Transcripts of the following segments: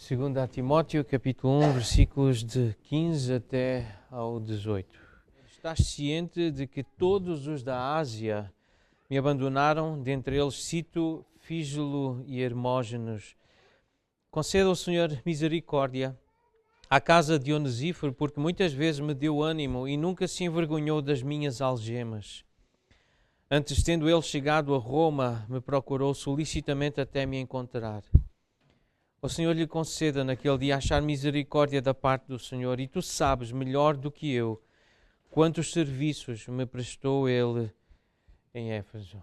Segundo Timóteo, capítulo 1, versículos de 15 até ao 18. Estás ciente de que todos os da Ásia me abandonaram, dentre eles cito Fígelo e Hermógenes. Conceda ao Senhor misericórdia à casa de Onesíforo, porque muitas vezes me deu ânimo e nunca se envergonhou das minhas algemas. Antes, tendo ele chegado a Roma, me procurou solicitamente até me encontrar. O Senhor lhe conceda naquele dia achar misericórdia da parte do Senhor, e tu sabes melhor do que eu quantos serviços me prestou ele em Éfeso.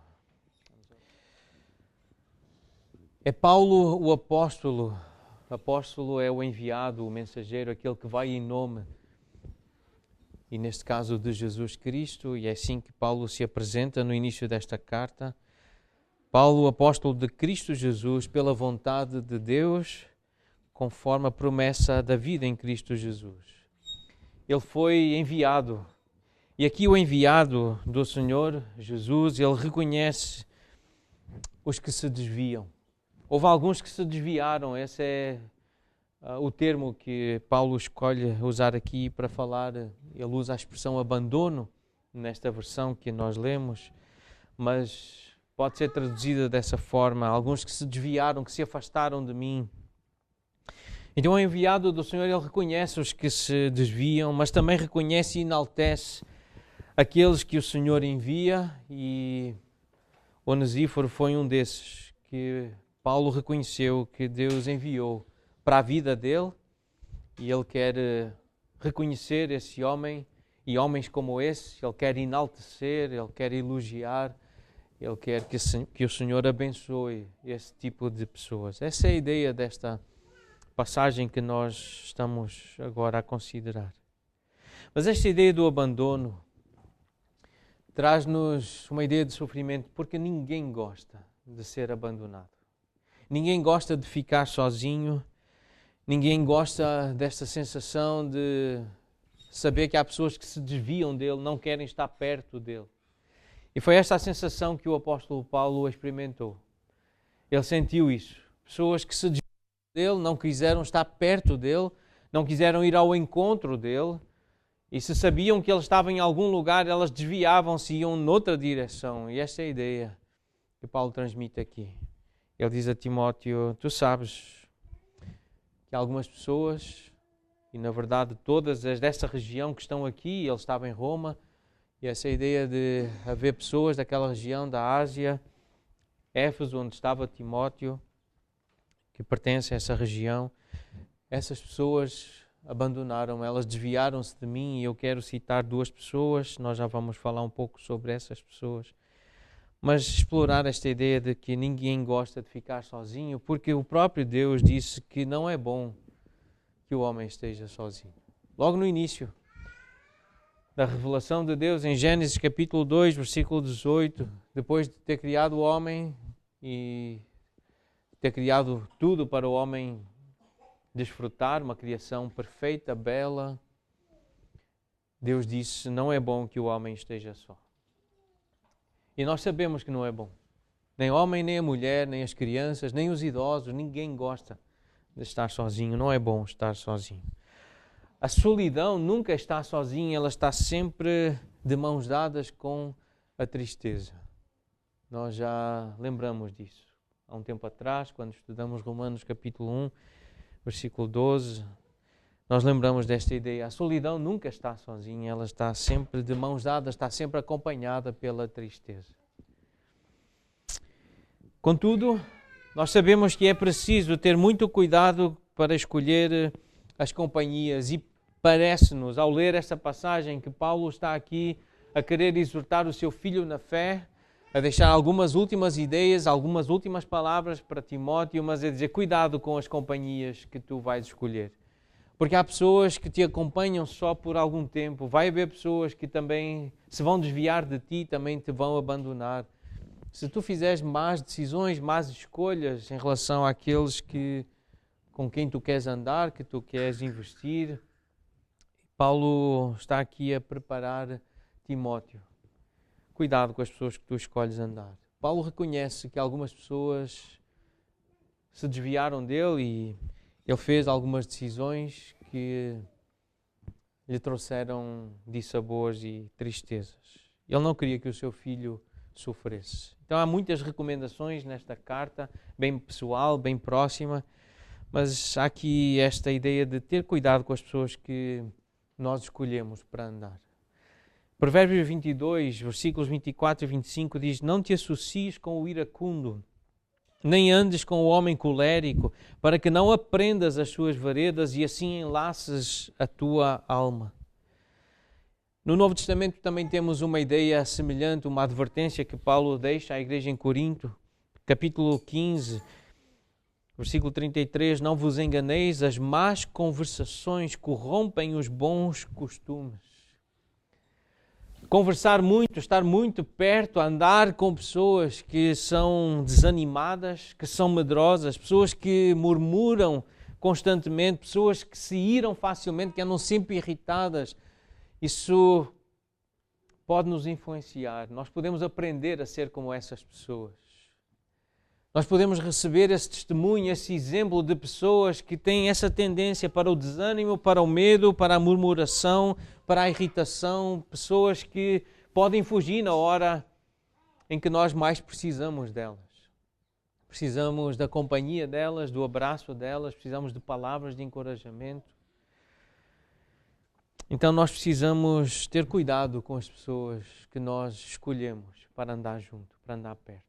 É Paulo o apóstolo. O apóstolo é o enviado, o mensageiro, aquele que vai em nome, e neste caso de Jesus Cristo, e é assim que Paulo se apresenta no início desta carta. Paulo, o apóstolo de Cristo Jesus, pela vontade de Deus, conforme a promessa da vida em Cristo Jesus. Ele foi enviado, e aqui o enviado do Senhor Jesus, ele reconhece os que se desviam. Houve alguns que se desviaram, esse é o termo que Paulo escolhe usar aqui para falar. Ele usa a expressão abandono, nesta versão que nós lemos, mas pode ser traduzida dessa forma: alguns que se desviaram, que se afastaram de mim. Então o enviado do Senhor, ele reconhece os que se desviam, mas também reconhece e enaltece aqueles que o Senhor envia, e Onesíforo foi um desses que Paulo reconheceu que Deus enviou para a vida dele, e ele quer reconhecer esse homem e homens como esse, ele quer enaltecer, ele quer elogiar, ele quer que o Senhor abençoe esse tipo de pessoas. Essa é a ideia desta passagem que nós estamos agora a considerar. Mas esta ideia do abandono traz-nos uma ideia de sofrimento, porque ninguém gosta de ser abandonado. Ninguém gosta de ficar sozinho. Ninguém gosta desta sensação de saber que há pessoas que se desviam dele, não querem estar perto dele. E foi esta a sensação que o apóstolo Paulo experimentou. Ele sentiu isso. Pessoas que se desviaram dele, não quiseram estar perto dele, não quiseram ir ao encontro dele, e se sabiam que ele estava em algum lugar, elas desviavam-se e iam noutra direção. E esta é a ideia que Paulo transmite aqui. Ele diz a Timóteo: tu sabes que algumas pessoas, e na verdade todas as dessa região que estão aqui, ele estava em Roma, e essa ideia de haver pessoas daquela região da Ásia, Éfeso, onde estava Timóteo, que pertence a essa região, essas pessoas abandonaram, elas desviaram-se de mim, e eu quero citar duas pessoas, nós já vamos falar um pouco sobre essas pessoas, mas explorar esta ideia de que ninguém gosta de ficar sozinho, porque o próprio Deus disse que não é bom que o homem esteja sozinho. Logo no início da revelação de Deus, em Gênesis capítulo 2, versículo 18, depois de ter criado o homem e ter criado tudo para o homem desfrutar, uma criação perfeita, bela, Deus disse: não é bom que o homem esteja só. E nós sabemos que não é bom. Nem o homem, nem a mulher, nem as crianças, nem os idosos, ninguém gosta de estar sozinho. Não é bom estar sozinho. A solidão nunca está sozinha, ela está sempre de mãos dadas com a tristeza. Nós já lembramos disso. Há um tempo atrás, quando estudamos Romanos capítulo 1, versículo 12, nós lembramos desta ideia. A solidão nunca está sozinha, ela está sempre de mãos dadas, está sempre acompanhada pela tristeza. Contudo, nós sabemos que é preciso ter muito cuidado para escolher as companhias, e parece-nos, ao ler esta passagem, que Paulo está aqui a querer exortar o seu filho na fé, a deixar algumas últimas ideias, algumas últimas palavras para Timóteo, mas a dizer: cuidado com as companhias que tu vais escolher. Porque há pessoas que te acompanham só por algum tempo. Vai haver pessoas que também se vão desviar de ti, também te vão abandonar. Se tu fizeres más decisões, más escolhas em relação àqueles com quem tu queres andar, que tu queres investir, Paulo está aqui a preparar Timóteo. Cuidado com as pessoas que tu escolhes andar. Paulo reconhece que algumas pessoas se desviaram dele ele fez algumas decisões que lhe trouxeram dissabores e tristezas. Ele não queria que o seu filho sofresse. Então há muitas recomendações nesta carta, bem pessoal, bem próxima, mas há aqui esta ideia de ter cuidado com as pessoas que nós escolhemos para andar. Provérbios 22, versículos 24 e 25 diz: não te associes com o iracundo, nem andes com o homem colérico, para que não aprendas as suas veredas e assim enlaces a tua alma. No Novo Testamento também temos uma ideia semelhante, uma advertência que Paulo deixa à igreja em Corinto, capítulo 15, versículo 33, não vos enganeis, as más conversações corrompem os bons costumes. Conversar muito, estar muito perto, andar com pessoas que são desanimadas, que são medrosas, pessoas que murmuram constantemente, pessoas que se iram facilmente, que andam sempre irritadas. Isso pode nos influenciar. Nós podemos aprender a ser como essas pessoas. Nós podemos receber esse testemunho, esse exemplo de pessoas que têm essa tendência para o desânimo, para o medo, para a murmuração, para a irritação, pessoas que podem fugir na hora em que nós mais precisamos delas. Precisamos da companhia delas, do abraço delas, precisamos de palavras de encorajamento. Então nós precisamos ter cuidado com as pessoas que nós escolhemos para andar junto, para andar perto.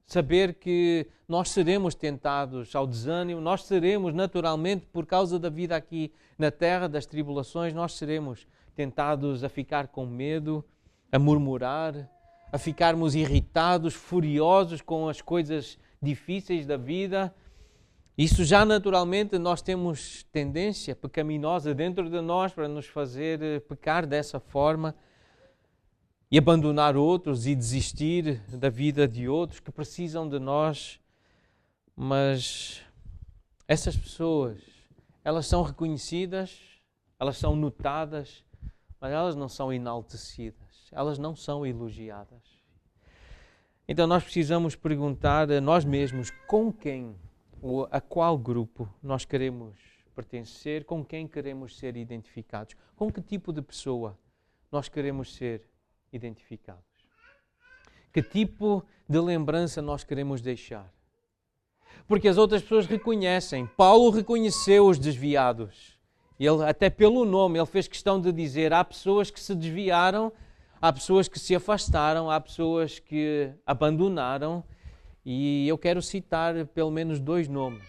Saber que nós seremos tentados ao desânimo, nós seremos naturalmente, por causa da vida aqui na terra, das tribulações, nós seremos tentados a ficar com medo, a murmurar, a ficarmos irritados, furiosos com as coisas difíceis da vida. Isso já naturalmente nós temos tendência pecaminosa dentro de nós para nos fazer pecar dessa forma e abandonar outros e desistir da vida de outros que precisam de nós. Mas essas pessoas, elas são reconhecidas, elas são notadas, mas elas não são enaltecidas, elas não são elogiadas. Então nós precisamos perguntar a nós mesmos com quem ou a qual grupo nós queremos pertencer, com quem queremos ser identificados, com que tipo de pessoa nós queremos ser identificados. Que tipo de lembrança nós queremos deixar? Porque as outras pessoas reconhecem. Paulo reconheceu os desviados. Ele, até pelo nome, ele fez questão de dizer, há pessoas que se desviaram, há pessoas que se afastaram, há pessoas que abandonaram. E eu quero citar pelo menos 2 nomes.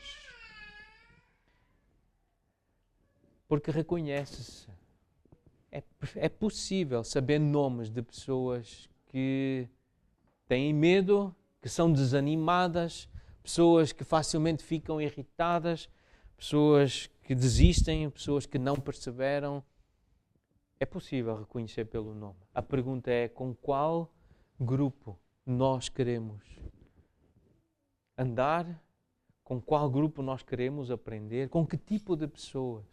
Porque reconhece-se. É possível saber nomes de pessoas que têm medo, que são desanimadas, pessoas que facilmente ficam irritadas, pessoas que desistem, pessoas que não perseveram. É possível reconhecer pelo nome. A pergunta é com qual grupo nós queremos andar, com qual grupo nós queremos aprender, com que tipo de pessoas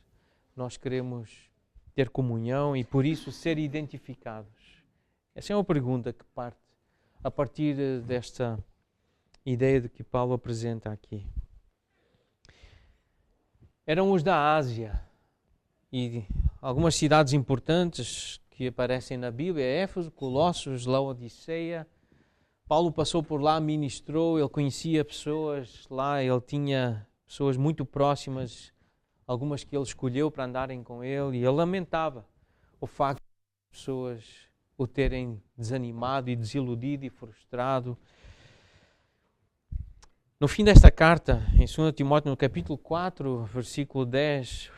nós queremos ter comunhão e por isso ser identificados. Essa é uma pergunta que parte a partir desta ideia de que Paulo apresenta aqui. Eram os da Ásia e algumas cidades importantes que aparecem na Bíblia, Éfeso, Colossos, Laodiceia. Paulo passou por lá, ministrou, ele conhecia pessoas lá, ele tinha pessoas muito próximas, algumas que ele escolheu para andarem com ele, e ele lamentava o facto de as pessoas o terem desanimado e desiludido e frustrado. No fim desta carta, em 2 Timóteo, no capítulo 4, versículo 10,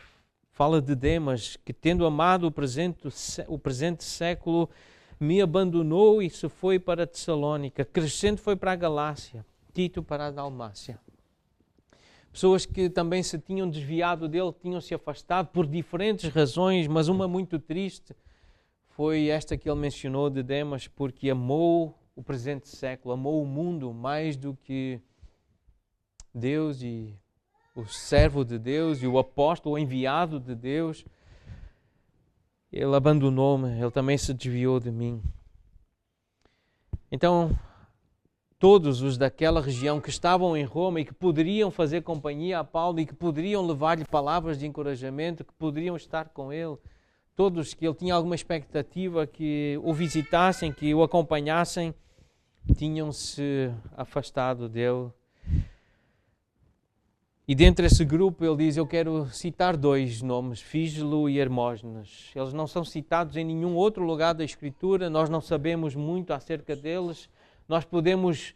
fala de Demas, que tendo amado o presente século, me abandonou e se foi para Tessalônica. Crescente foi para a Galácia, Tito para a Dalmácia. Pessoas que também se tinham desviado dele, tinham se afastado por diferentes razões, mas uma muito triste foi esta que ele mencionou de Demas, porque amou o presente século, amou o mundo mais do que Deus e o servo de Deus e o apóstolo, o enviado de Deus. Ele abandonou-me, ele também se desviou de mim. Então, todos os daquela região que estavam em Roma e que poderiam fazer companhia a Paulo e que poderiam levar-lhe palavras de encorajamento, que poderiam estar com ele, todos que ele tinha alguma expectativa que o visitassem, que o acompanhassem, tinham-se afastado dele. E dentre esse grupo ele diz, eu quero citar 2 nomes, Fígelo e Hermógenes. Eles não são citados em nenhum outro lugar da Escritura, nós não sabemos muito acerca deles, nós podemos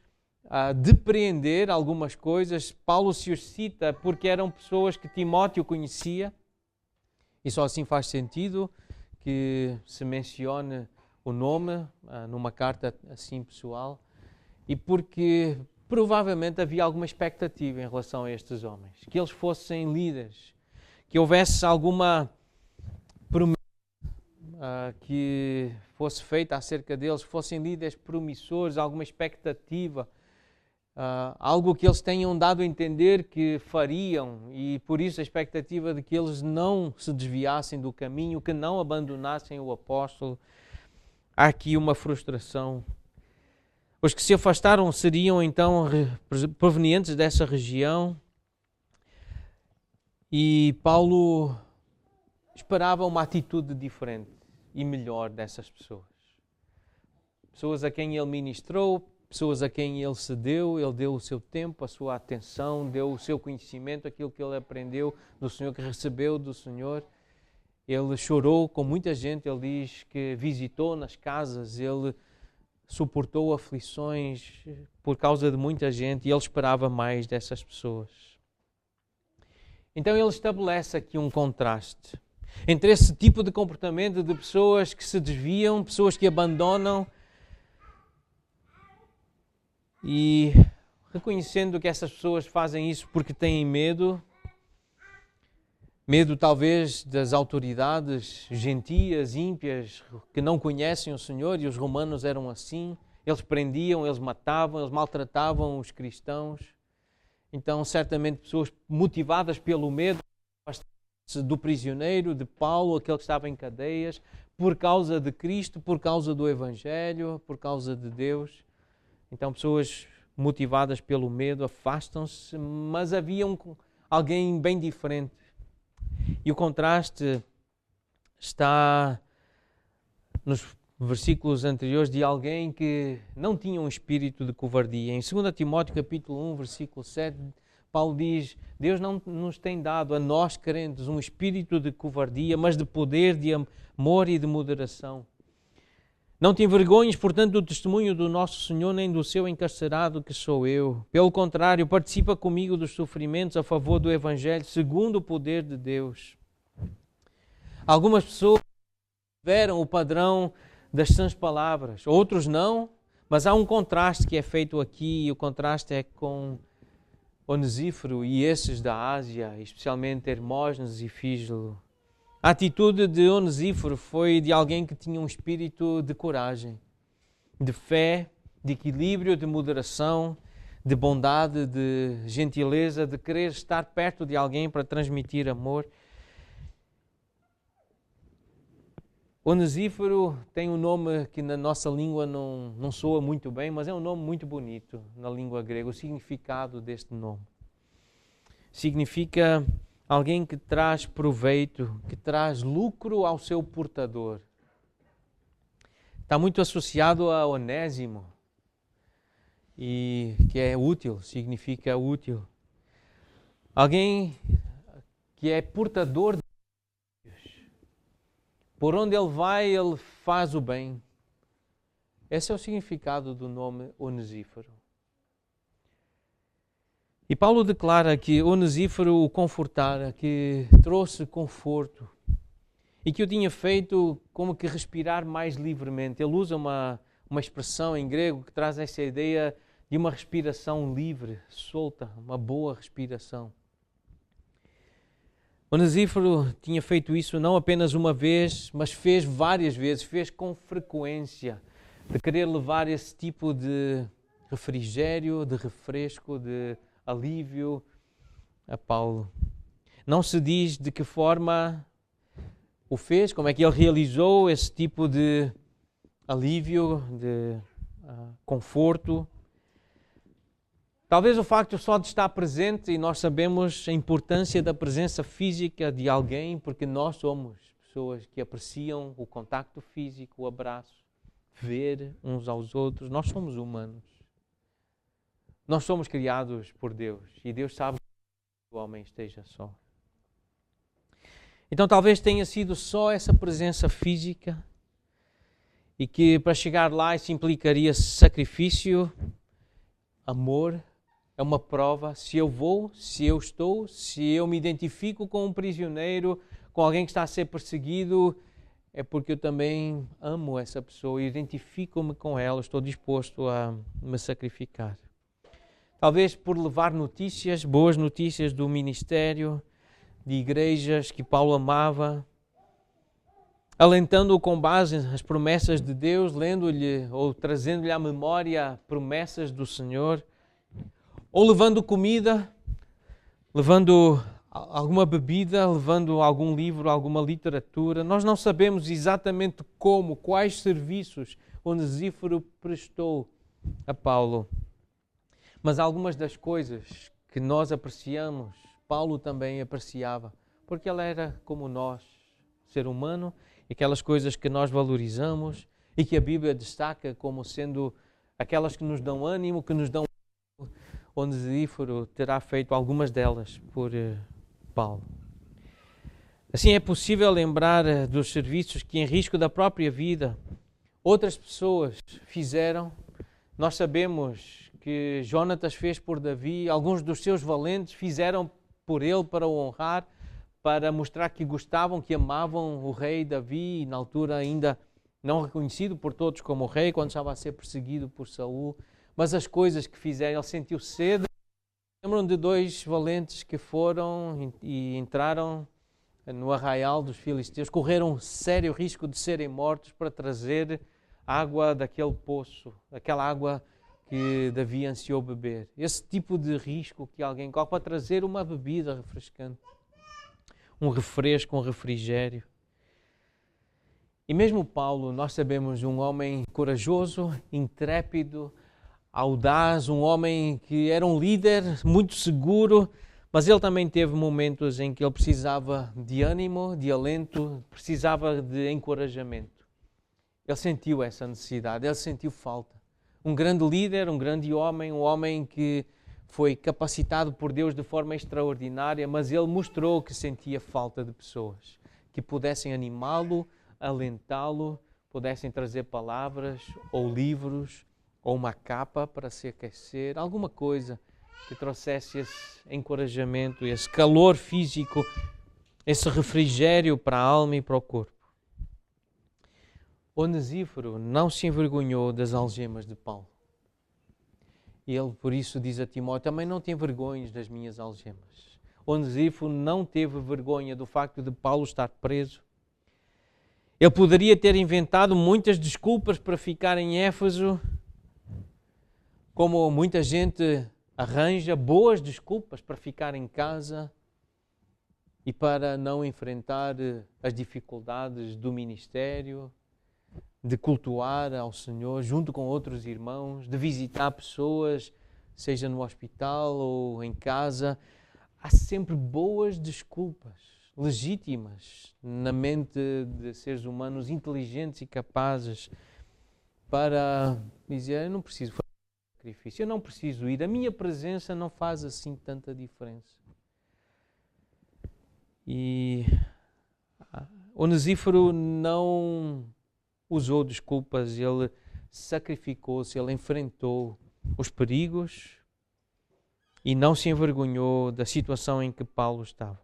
depreender algumas coisas. Paulo se os cita porque eram pessoas que Timóteo conhecia, e só assim faz sentido que se mencione o nome numa carta assim pessoal, e porque provavelmente havia alguma expectativa em relação a estes homens, que eles fossem líderes, que houvesse alguma promessa que fosse feita acerca deles, que fossem líderes promissores, alguma expectativa, algo que eles tenham dado a entender que fariam, e por isso a expectativa de que eles não se desviassem do caminho, que não abandonassem o apóstolo. Há aqui uma frustração. Os que se afastaram seriam então provenientes dessa região, e Paulo esperava uma atitude diferente e melhor dessas pessoas. Pessoas a quem ele ministrou, pessoas a quem ele cedeu, ele deu o seu tempo, a sua atenção, deu o seu conhecimento, aquilo que ele aprendeu do Senhor, que recebeu do Senhor. Ele chorou com muita gente, ele diz que visitou nas casas, ele suportou aflições por causa de muita gente e ele esperava mais dessas pessoas. Então ele estabelece aqui um contraste entre esse tipo de comportamento de pessoas que se desviam, pessoas que abandonam, e reconhecendo que essas pessoas fazem isso porque têm medo talvez das autoridades gentias, ímpias, que não conhecem o Senhor, e os romanos eram assim. Eles prendiam, eles matavam, eles maltratavam os cristãos. Então, certamente, pessoas motivadas pelo medo do prisioneiro, de Paulo, aquele que estava em cadeias, por causa de Cristo, por causa do Evangelho, por causa de Deus. Então, pessoas motivadas pelo medo afastam-se, mas havia alguém bem diferente. E o contraste está nos versículos anteriores de alguém que não tinha um espírito de covardia. Em 2 Timóteo capítulo 1, versículo 7, Paulo diz, Deus não nos tem dado a nós crentes um espírito de covardia, mas de poder, de amor e de moderação. Não te envergonhes, portanto, do testemunho do nosso Senhor, nem do seu encarcerado, que sou eu. Pelo contrário, participa comigo dos sofrimentos a favor do Evangelho, segundo o poder de Deus. Algumas pessoas tiveram o padrão das sãs palavras, outros não, mas há um contraste que é feito aqui, e o contraste é com Onesíforo e esses da Ásia, especialmente Hermógenes e Fígelo. A atitude de Onesíforo foi de alguém que tinha um espírito de coragem, de fé, de equilíbrio, de moderação, de bondade, de gentileza, de querer estar perto de alguém para transmitir amor. Onesíforo tem um nome que na nossa língua não soa muito bem, mas é um nome muito bonito na língua grega. O significado deste nome significa alguém que traz proveito, que traz lucro ao seu portador. Está muito associado a Onésimo, e que é útil, significa útil. Alguém que é portador de Deus. Por onde ele vai, ele faz o bem. Esse é o significado do nome Onesíforo. E Paulo declara que Onesíforo o confortara, que trouxe conforto e que o tinha feito como que respirar mais livremente. Ele usa uma expressão em grego que traz essa ideia de uma respiração livre, solta, uma boa respiração. Onesíforo tinha feito isso não apenas uma vez, mas fez várias vezes, fez com frequência, de querer levar esse tipo de refrigério, de refresco, de alívio a Paulo. Não se diz de que forma o fez, como é que ele realizou esse tipo de alívio, de conforto, Talvez o facto só de estar presente, e nós sabemos a importância da presença física de alguém, porque nós somos pessoas que apreciam o contacto físico, o abraço, ver uns aos outros. Nós somos humanos. Nós somos criados por Deus e Deus sabe que o homem esteja só. Então talvez tenha sido só essa presença física e que para chegar lá isso implicaria sacrifício, amor. É uma prova, se eu vou, se eu estou, se eu me identifico com um prisioneiro, com alguém que está a ser perseguido, é porque eu também amo essa pessoa, identifico-me com ela, estou disposto a me sacrificar. Talvez por levar notícias, boas notícias do ministério, de igrejas que Paulo amava, alentando-o com base nas promessas de Deus, lendo-lhe ou trazendo-lhe à memória promessas do Senhor, ou levando comida, levando alguma bebida, levando algum livro, alguma literatura. Nós não sabemos exatamente como, quais serviços Onesíforo prestou a Paulo. Mas algumas das coisas que nós apreciamos, Paulo também apreciava, porque ele era como nós, ser humano, e aquelas coisas que nós valorizamos e que a Bíblia destaca como sendo aquelas que nos dão ânimo, que nos dão Onesíforo terá feito algumas delas por Paulo. Assim é possível lembrar dos serviços que, em risco da própria vida, outras pessoas fizeram. Nós sabemos que Jonatas fez por Davi, alguns dos seus valentes fizeram por ele para o honrar, para mostrar que gostavam, que amavam o rei Davi, e na altura ainda não reconhecido por todos como rei, quando estava a ser perseguido por Saul. Mas as coisas que fizeram, ele sentiu sede. Lembram de dois valentes que foram e entraram no arraial dos filisteus, correram sério risco de serem mortos para trazer água daquele poço, aquela água que Davi ansiou beber. Esse tipo de risco que alguém corre para trazer uma bebida refrescante, um refresco, um refrigério. E mesmo Paulo, nós sabemos, um homem corajoso, intrépido, audaz, um homem que era um líder muito seguro, mas ele também teve momentos em que ele precisava de ânimo, de alento, precisava de encorajamento. Ele sentiu essa necessidade, ele sentiu falta. Um grande líder, um grande homem, um homem que foi capacitado por Deus de forma extraordinária, mas ele mostrou que sentia falta de pessoas que pudessem animá-lo, alentá-lo, pudessem trazer palavras ou livros, ou uma capa para se aquecer, alguma coisa que trouxesse esse encorajamento, esse calor físico, esse refrigério para a alma e para o corpo. Onesíforo não se envergonhou das algemas de Paulo. E ele, por isso, diz a Timóteo, também não tem vergonha das minhas algemas. Onesíforo não teve vergonha do facto de Paulo estar preso. Ele poderia ter inventado muitas desculpas para ficar em Éfeso, como muita gente arranja boas desculpas para ficar em casa e para não enfrentar as dificuldades do ministério, de cultuar ao Senhor junto com outros irmãos, de visitar pessoas, seja no hospital ou em casa. Há sempre boas desculpas, legítimas, na mente de seres humanos inteligentes e capazes para dizer, eu não preciso fazer sacrifício, eu não preciso ir, a minha presença não faz assim tanta diferença. E Onesíforo não usou desculpas, ele sacrificou-se, ele enfrentou os perigos e não se envergonhou da situação em que Paulo estava.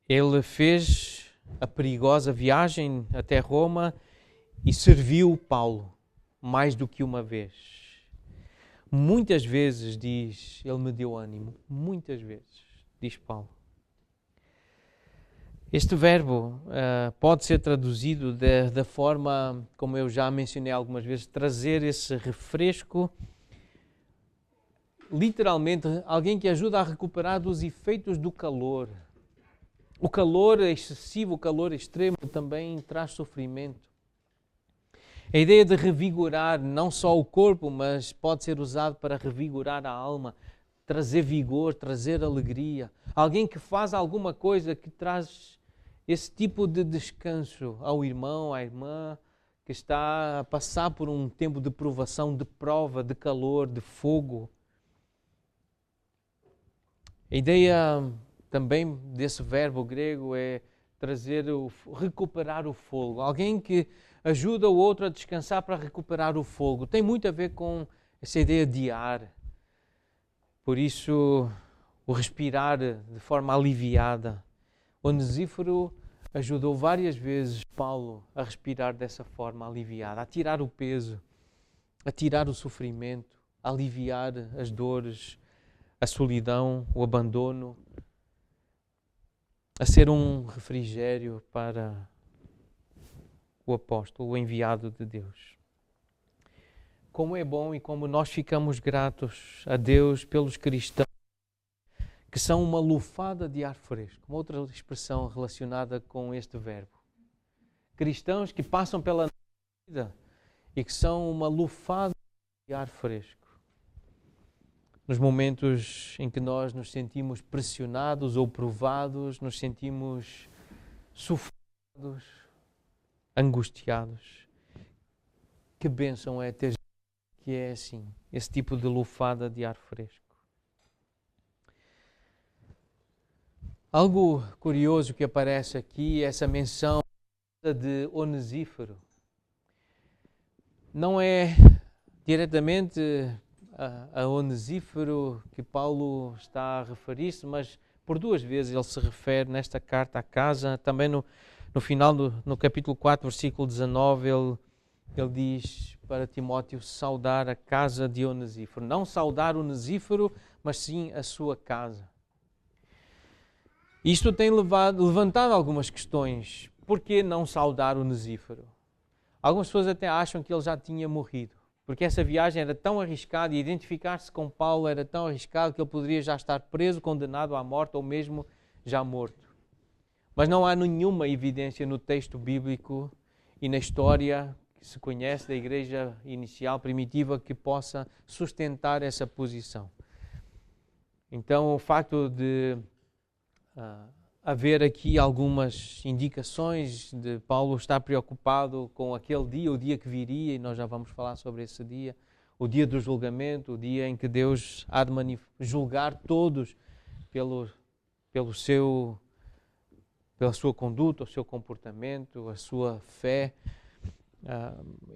Ele fez a perigosa viagem até Roma e serviu Paulo mais do que uma vez. Muitas vezes, diz, ele me deu ânimo. Muitas vezes, diz Paulo. Este verbo pode ser traduzido da forma, como eu já mencionei algumas vezes, trazer esse refresco. Literalmente, alguém que ajuda a recuperar dos efeitos do calor. O calor excessivo, o calor extremo também traz sofrimento. A ideia de revigorar não só o corpo, mas pode ser usado para revigorar a alma, trazer vigor, trazer alegria. Alguém que faz alguma coisa que traz esse tipo de descanso ao irmão, à irmã, que está a passar por um tempo de provação, de prova, de calor, de fogo. A ideia também desse verbo grego é recuperar o fogo. Alguém que ajuda o outro a descansar para recuperar o fogo. Tem muito a ver com essa ideia de ar. Por isso, o respirar de forma aliviada. Onesíforo ajudou várias vezes Paulo a respirar dessa forma aliviada, a tirar o peso, a tirar o sofrimento, a aliviar as dores, a solidão, o abandono, a ser um refrigério para o apóstolo, o enviado de Deus. Como é bom e como nós ficamos gratos a Deus pelos cristãos que são uma lufada de ar fresco. Uma outra expressão relacionada com este verbo. Cristãos que passam pela vida e que são uma lufada de ar fresco. Nos momentos em que nós nos sentimos pressionados ou provados, nos sentimos sufocados, angustiados. Que bênção é ter gente que é assim, esse tipo de lufada de ar fresco. Algo curioso que aparece aqui é essa menção de Onesíforo. Não é diretamente a Onesíforo que Paulo está a referir-se, mas por duas vezes ele se refere nesta carta à casa. Também no final, no capítulo 4, versículo 19, ele diz para Timóteo saudar a casa de Onesíforo. Não saudar Onesíforo, mas sim a sua casa. Isto tem levantado algumas questões. Por que não saudar Onesíforo? Algumas pessoas até acham que ele já tinha morrido, porque essa viagem era tão arriscada e identificar-se com Paulo era tão arriscado que ele poderia já estar preso, condenado à morte ou mesmo já morto. Mas não há nenhuma evidência no texto bíblico e na história que se conhece da igreja inicial, primitiva, que possa sustentar essa posição. Então, o facto de haver aqui algumas indicações de Paulo estar preocupado com aquele dia, o dia que viria, e nós já vamos falar sobre esse dia, o dia do julgamento, o dia em que Deus há de julgar todos pela sua conduta, o seu comportamento, a sua fé.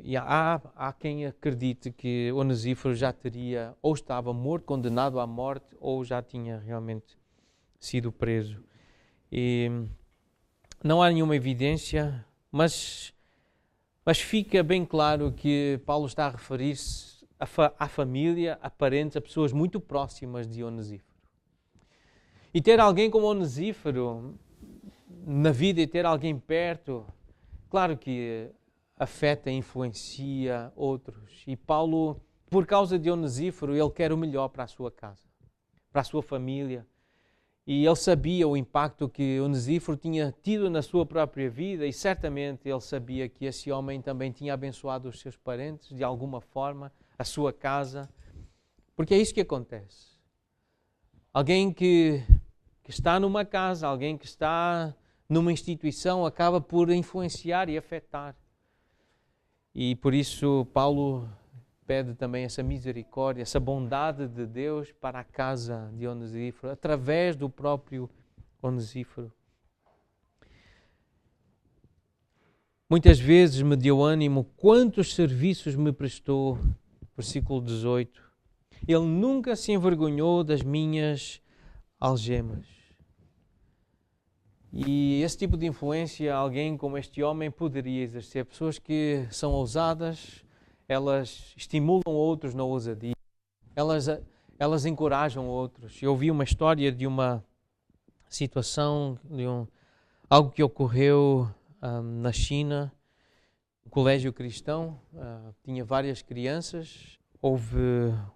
E há quem acredite que Onesíforo já teria, ou estava morto, condenado à morte, ou já tinha realmente sido preso. E não há nenhuma evidência, mas fica bem claro que Paulo está a referir-se à família, a parentes, a pessoas muito próximas de Onesíforo. E ter alguém como Onesíforo na vida e ter alguém perto, claro que afeta, influencia outros. E Paulo, por causa de Onesíforo, ele quer o melhor para a sua casa, para a sua família. E ele sabia o impacto que Onesíforo tinha tido na sua própria vida e certamente ele sabia que esse homem também tinha abençoado os seus parentes de alguma forma, a sua casa, porque é isso que acontece. Alguém que está numa casa, alguém que está numa instituição acaba por influenciar e afetar. E por isso Paulo pede também essa misericórdia, essa bondade de Deus para a casa de Onesíforo, através do próprio Onesíforo. Muitas vezes me deu ânimo, quantos serviços me prestou, versículo 18. Ele nunca se envergonhou das minhas algemas. E esse tipo de influência, alguém como este homem poderia exercer. Pessoas que são ousadas, elas estimulam outros na ousadia, elas encorajam outros. Eu ouvi uma história de uma situação, algo que ocorreu na China, um colégio cristão, tinha várias crianças. Houve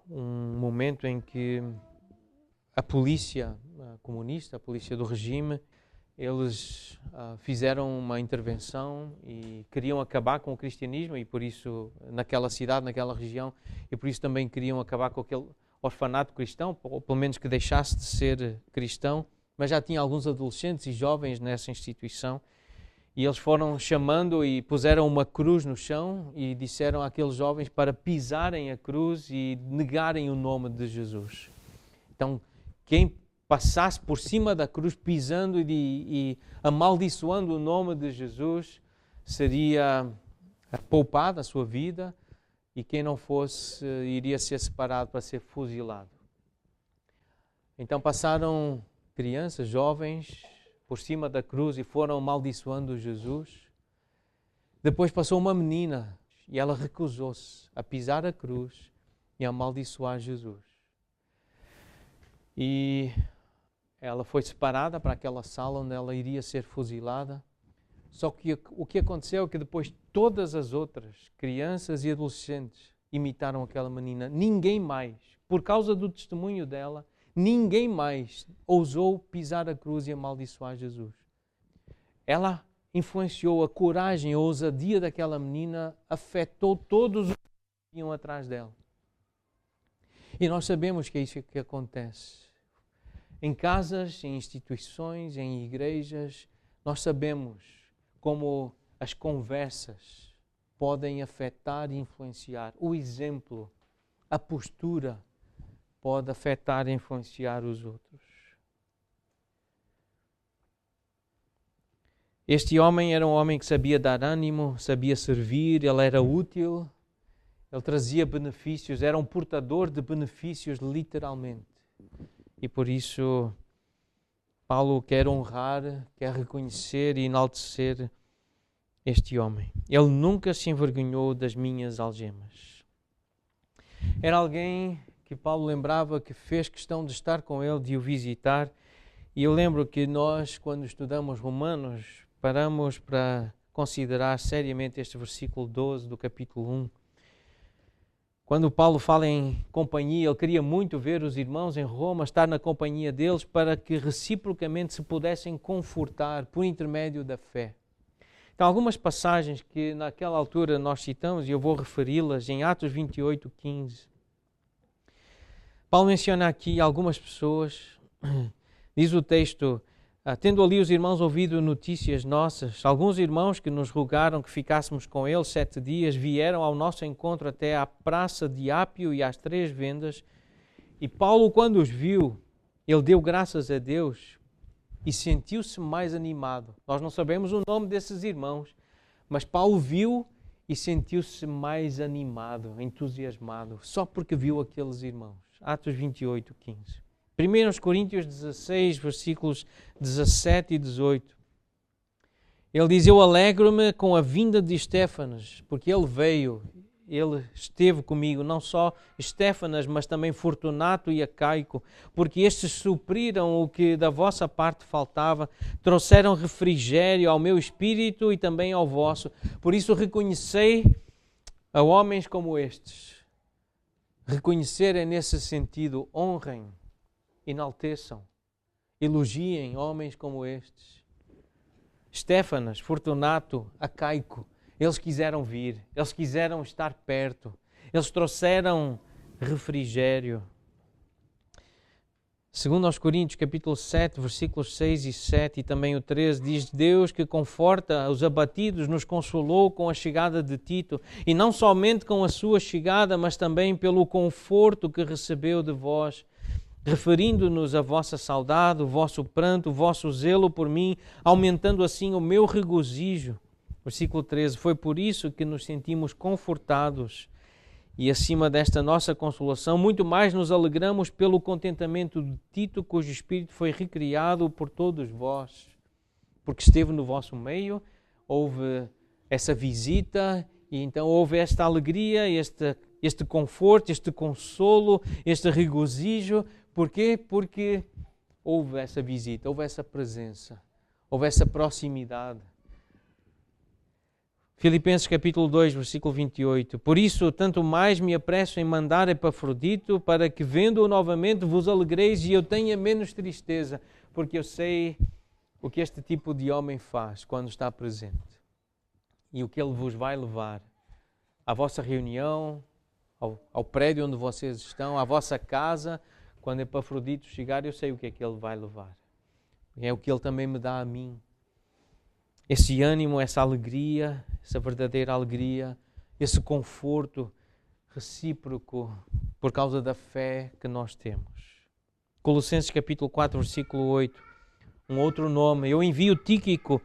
um momento em que a polícia comunista, a polícia do regime, eles fizeram uma intervenção e queriam acabar com o cristianismo, e por isso, naquela cidade, naquela região, e por isso também queriam acabar com aquele orfanato cristão, ou pelo menos que deixasse de ser cristão, mas já tinha alguns adolescentes e jovens nessa instituição, e eles foram chamando e puseram uma cruz no chão e disseram àqueles jovens para pisarem a cruz e negarem o nome de Jesus. Então, quem passasse por cima da cruz pisando e amaldiçoando o nome de Jesus seria poupado a sua vida, e quem não fosse iria ser separado para ser fuzilado. Então passaram crianças, jovens, por cima da cruz e foram amaldiçoando Jesus. Depois passou uma menina e ela recusou-se a pisar a cruz e a amaldiçoar Jesus. E ela foi separada para aquela sala onde ela iria ser fuzilada. Só que o que aconteceu é que depois todas as outras crianças e adolescentes imitaram aquela menina. Ninguém mais, por causa do testemunho dela, ninguém mais ousou pisar a cruz e amaldiçoar Jesus. Ela influenciou, a coragem, a ousadia daquela menina afetou todos os que iam atrás dela. E nós sabemos que é isso que acontece. Em casas, em instituições, em igrejas, nós sabemos como as conversas podem afetar e influenciar. O exemplo, a postura pode afetar e influenciar os outros. Este homem era um homem que sabia dar ânimo, sabia servir, ele era útil, ele trazia benefícios, era um portador de benefícios literalmente. E por isso Paulo quer honrar, quer reconhecer e enaltecer este homem. Ele nunca se envergonhou das minhas algemas. Era alguém que Paulo lembrava que fez questão de estar com ele, de o visitar. E eu lembro que nós, quando estudamos Romanos, paramos para considerar seriamente este versículo 12 do capítulo 1. Quando Paulo fala em companhia, ele queria muito ver os irmãos em Roma, estar na companhia deles para que reciprocamente se pudessem confortar por intermédio da fé. Então, algumas passagens que naquela altura nós citamos, e eu vou referi-las em Atos 28, 15. Paulo menciona aqui algumas pessoas, diz o texto: tendo ali os irmãos ouvido notícias nossas, alguns irmãos que nos rogaram que ficássemos com eles 7 dias, vieram ao nosso encontro até à praça de Ápio e às 3 vendas, e Paulo, quando os viu, ele deu graças a Deus e sentiu-se mais animado. Nós não sabemos o nome desses irmãos, mas Paulo viu e sentiu-se mais animado, entusiasmado, só porque viu aqueles irmãos. Atos 28, 15. 1 Coríntios 16, versículos 17 e 18. Ele diz: eu alegro-me com a vinda de Estéfanas, porque ele veio, ele esteve comigo, não só Estéfanas, mas também Fortunato e Acaico, porque estes supriram o que da vossa parte faltava, trouxeram refrigério ao meu espírito e também ao vosso. Por isso reconhecei a homens como estes. Reconhecer é nesse sentido: honrem, enalteçam, elogiem homens como estes. Estéfanas, Fortunato, Acaico, eles quiseram vir, eles quiseram estar perto, eles trouxeram refrigério. Segundo aos Coríntios, capítulo 7, versículos 6 e 7 e também o 13, diz: Deus que conforta os abatidos nos consolou com a chegada de Tito, e não somente com a sua chegada, mas também pelo conforto que recebeu de vós, referindo-nos a vossa saudade, o vosso pranto, o vosso zelo por mim, aumentando assim o meu regozijo. Versículo 13, foi por isso que nos sentimos confortados e acima desta nossa consolação, muito mais nos alegramos pelo contentamento de Tito, cujo espírito foi recriado por todos vós, porque esteve no vosso meio, houve essa visita e então houve esta alegria, este conforto, este consolo, este regozijo. Porquê? Porque houve essa visita, houve essa presença, houve essa proximidade. Filipenses capítulo 2, versículo 28. Por isso, tanto mais me apresso em mandar Epafrodito, para que, vendo-o novamente, vos alegreis e eu tenha menos tristeza, porque eu sei o que este tipo de homem faz quando está presente e o que ele vos vai levar à vossa reunião, ao prédio onde vocês estão, à vossa casa. Quando Epafrodito chegar, eu sei o que é que ele vai levar. É o que ele também me dá a mim. Esse ânimo, essa alegria, essa verdadeira alegria, esse conforto recíproco por causa da fé que nós temos. Colossenses capítulo 4, versículo 8. Um outro nome. Eu envio Tíquico,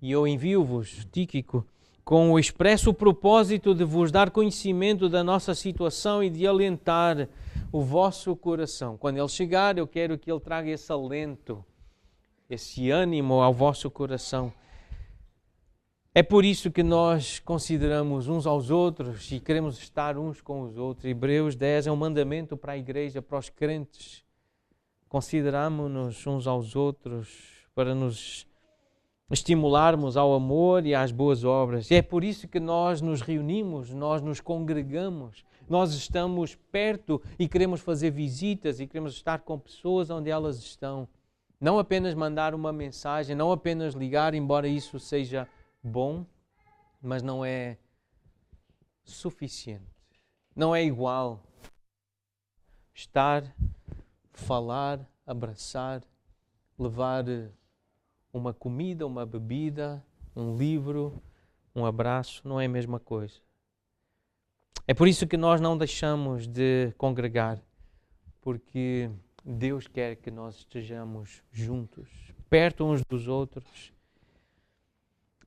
e eu envio-vos, Tíquico, com o expresso propósito de vos dar conhecimento da nossa situação e de alentar o vosso coração. Quando ele chegar, eu quero que ele traga esse alento, esse ânimo ao vosso coração. É por isso que nós consideramos uns aos outros e queremos estar uns com os outros. Hebreus 10 é um mandamento para a igreja, para os crentes. Consideramos-nos uns aos outros para nos estimularmos ao amor e às boas obras. E é por isso que nós nos reunimos, nós nos congregamos, nós estamos perto e queremos fazer visitas e queremos estar com pessoas onde elas estão. Não apenas mandar uma mensagem, não apenas ligar, embora isso seja bom, mas não é suficiente. Não é igual estar, falar, abraçar, levar uma comida, uma bebida, um livro, um abraço, não é a mesma coisa. É por isso que nós não deixamos de congregar, porque Deus quer que nós estejamos juntos, perto uns dos outros,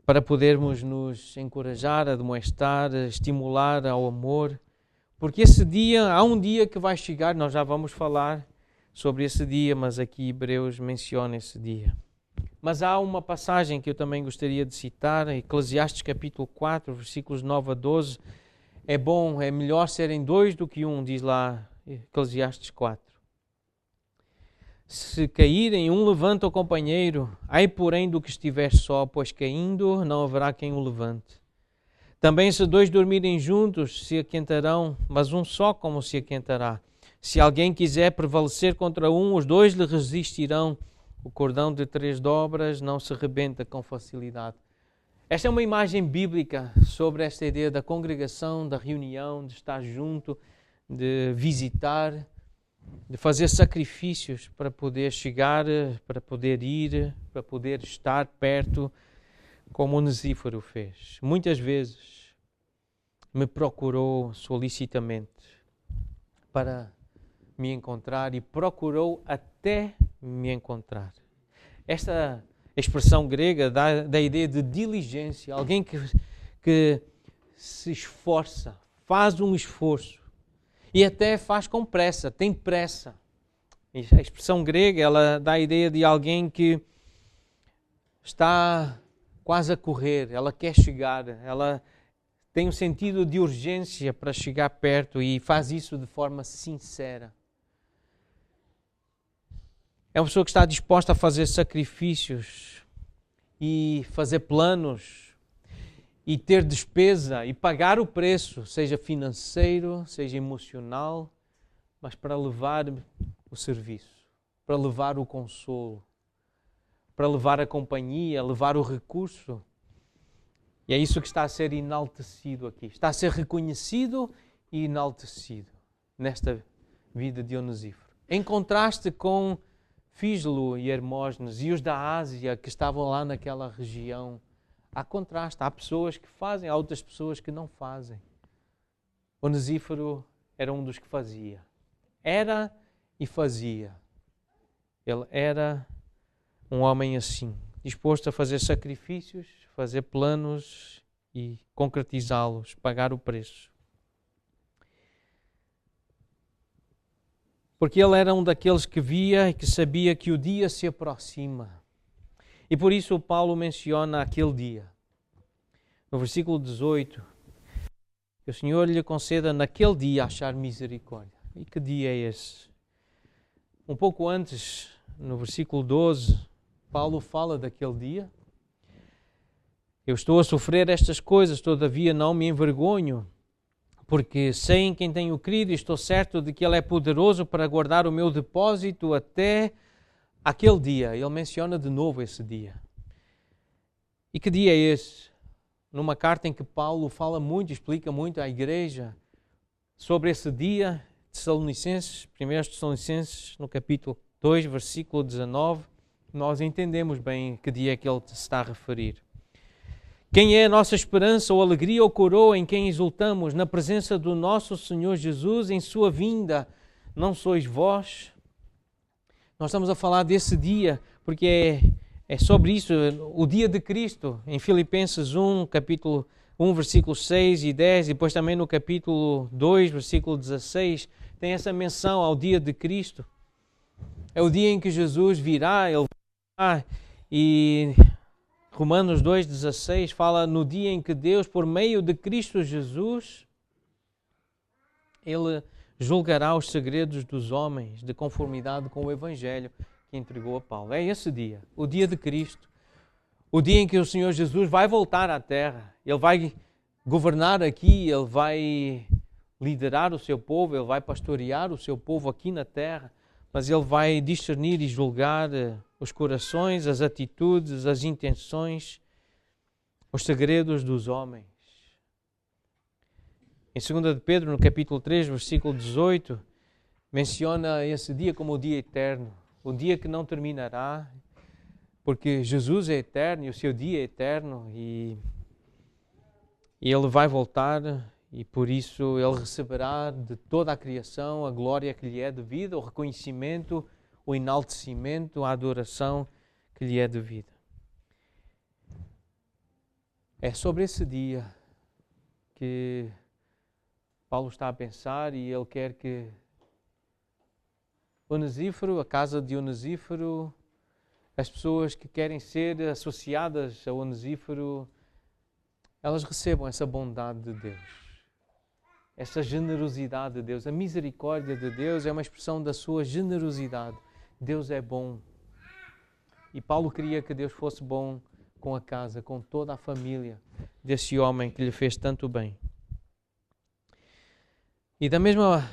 para podermos nos encorajar, admoestar, estimular ao amor, porque esse dia, há um dia que vai chegar, nós já vamos falar sobre esse dia, mas aqui Hebreus menciona esse dia. Mas há uma passagem que eu também gostaria de citar, Eclesiastes capítulo 4, versículos 9 a 12. É bom, é melhor serem dois do que um, diz lá Eclesiastes 4. Se caírem, um levanta o companheiro, ai porém do que estiver só, pois caindo não haverá quem o levante. Também se dois dormirem juntos, se aquentarão, mas um só como se aquentará. Se alguém quiser prevalecer contra um, os dois lhe resistirão. O cordão de 3 dobras não se rebenta com facilidade. Esta é uma imagem bíblica sobre esta ideia da congregação, da reunião, de estar junto, de visitar, de fazer sacrifícios para poder chegar, para poder ir, para poder estar perto, como Onesíforo fez. Muitas vezes me procurou solicitamente para me encontrar e procurou até me encontrar. Esta expressão grega dá a ideia de diligência, alguém que se esforça, faz um esforço e até faz com pressa, tem pressa. E a expressão grega ela dá a ideia de alguém que está quase a correr, ela quer chegar, ela tem um sentido de urgência para chegar perto e faz isso de forma sincera. É uma pessoa que está disposta a fazer sacrifícios e fazer planos e ter despesa e pagar o preço, seja financeiro, seja emocional, mas para levar o serviço, para levar o consolo, para levar a companhia, levar o recurso. E é isso que está a ser enaltecido aqui. Está a ser reconhecido e enaltecido nesta vida de Onesíforo. Em contraste com Fígelo e Hermógenes e os da Ásia que estavam lá naquela região, há contraste. Há pessoas que fazem, há outras pessoas que não fazem. Onesíforo era um dos que fazia. Era e fazia. Ele era um homem assim, disposto a fazer sacrifícios, fazer planos e concretizá-los, pagar o preço. Porque ele era um daqueles que via e que sabia que o dia se aproxima. E por isso o Paulo menciona aquele dia. No versículo 18, que o Senhor lhe conceda naquele dia achar misericórdia. E que dia é esse? Um pouco antes, no versículo 12, Paulo fala daquele dia. Eu estou a sofrer estas coisas, todavia não me envergonho, porque sei em quem tenho crido e estou certo de que Ele é poderoso para guardar o meu depósito até aquele dia, ele menciona de novo esse dia. E que dia é esse? Numa carta em que Paulo fala muito, explica muito à igreja sobre esse dia, Tessalonicenses, 1 Tessalonicenses, no capítulo 2, versículo 19, nós entendemos bem que dia é que ele se está a referir. Quem é a nossa esperança ou alegria ou coroa em quem exultamos na presença do nosso Senhor Jesus em sua vinda? Não sois vós? Nós estamos a falar desse dia porque é sobre isso, o dia de Cristo, em Filipenses 1, capítulo 1, versículos 6 e 10, e depois também no capítulo 2, versículo 16, tem essa menção ao dia de Cristo. É o dia em que Jesus virá, ele virá, e Romanos 2,16 fala no dia em que Deus, por meio de Cristo Jesus, Ele julgará os segredos dos homens de conformidade com o Evangelho que entregou a Paulo. É esse dia, o dia de Cristo, o dia em que o Senhor Jesus vai voltar à terra, Ele vai governar aqui, Ele vai liderar o seu povo, Ele vai pastorear o seu povo aqui na terra, mas Ele vai discernir e julgar os corações, as atitudes, as intenções, os segredos dos homens. Em 2 de Pedro, no capítulo 3, versículo 18, menciona esse dia como o dia eterno, o dia que não terminará, porque Jesus é eterno e o seu dia é eterno e Ele vai voltar e por isso Ele receberá de toda a criação a glória que lhe é devida, o reconhecimento, o enaltecimento, a adoração que lhe é devida. É sobre esse dia que Paulo está a pensar e ele quer que Onesíforo, a casa de Onesíforo, as pessoas que querem ser associadas a Onesíforo, elas recebam essa bondade de Deus. Essa generosidade de Deus, a misericórdia de Deus é uma expressão da sua generosidade. Deus é bom. E Paulo queria que Deus fosse bom com a casa, com toda a família desse homem que lhe fez tanto bem. E da mesma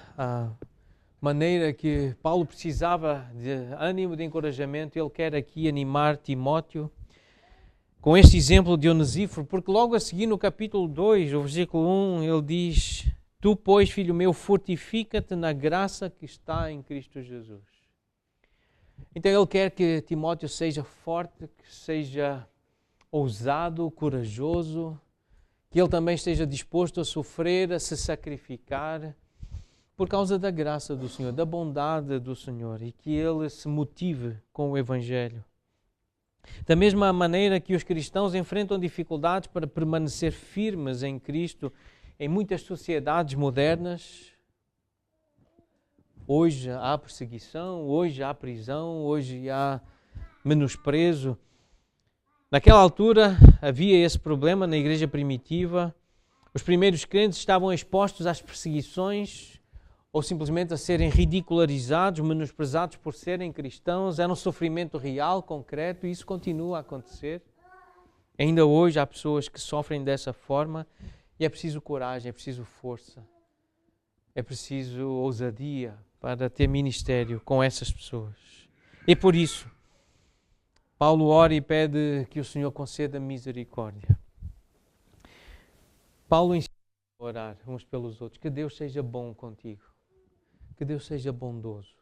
maneira que Paulo precisava de ânimo, de encorajamento, ele quer aqui animar Timóteo com este exemplo de Onesíforo, porque logo a seguir no capítulo 2, o versículo 1, ele diz: Tu, pois, filho meu, fortifica-te na graça que está em Cristo Jesus. Então ele quer que Timóteo seja forte, que seja ousado, corajoso, que ele também esteja disposto a sofrer, a se sacrificar por causa da graça do Senhor, da bondade do Senhor, e que ele se motive com o Evangelho. Da mesma maneira que os cristãos enfrentam dificuldades para permanecer firmes em Cristo em muitas sociedades modernas, hoje há perseguição, hoje há prisão, hoje há menosprezo. Naquela altura havia esse problema na igreja primitiva. Os primeiros crentes estavam expostos às perseguições ou simplesmente a serem ridicularizados, menosprezados por serem cristãos. Era um sofrimento real, concreto, e isso continua a acontecer. Ainda hoje há pessoas que sofrem dessa forma e é preciso coragem, é preciso força, é preciso ousadia para ter ministério com essas pessoas. E por isso, Paulo ora e pede que o Senhor conceda misericórdia. Paulo ensina a orar uns pelos outros, que Deus seja bom contigo, que Deus seja bondoso,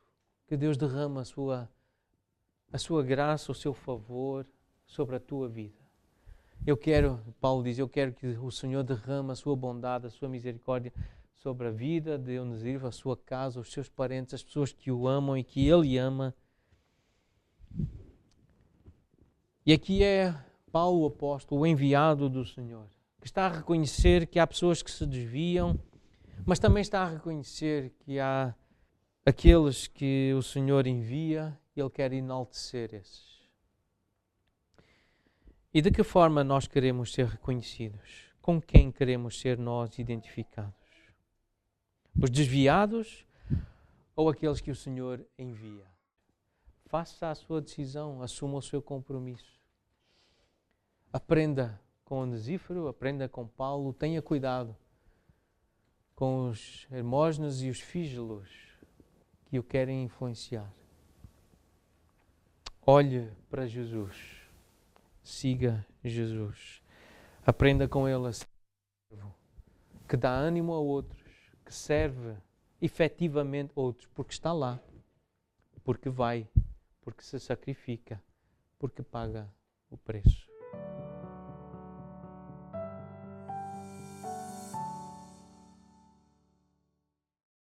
que Deus derrama a sua graça, o seu favor sobre a tua vida. Paulo diz, eu quero que o Senhor derrame a sua bondade, a sua misericórdia sobre a vida de Onesíforo, a sua casa, os seus parentes, as pessoas que o amam e que ele ama. E aqui é Paulo, o apóstolo, o enviado do Senhor, que está a reconhecer que há pessoas que se desviam, mas também está a reconhecer que há aqueles que o Senhor envia e Ele quer enaltecer esses. E de que forma nós queremos ser reconhecidos? Com quem queremos ser nós identificados? Os desviados ou aqueles que o Senhor envia? Faça a sua decisão, assuma o seu compromisso. Aprenda com Onesíforo, aprenda com Paulo, tenha cuidado com os Hermógenes e os Fígelos que o querem influenciar. Olhe para Jesus. Siga Jesus. Aprenda com Ele a ser servo, que dá ânimo a outros, que serve efetivamente outros, porque está lá, porque vai, porque se sacrifica, porque paga o preço.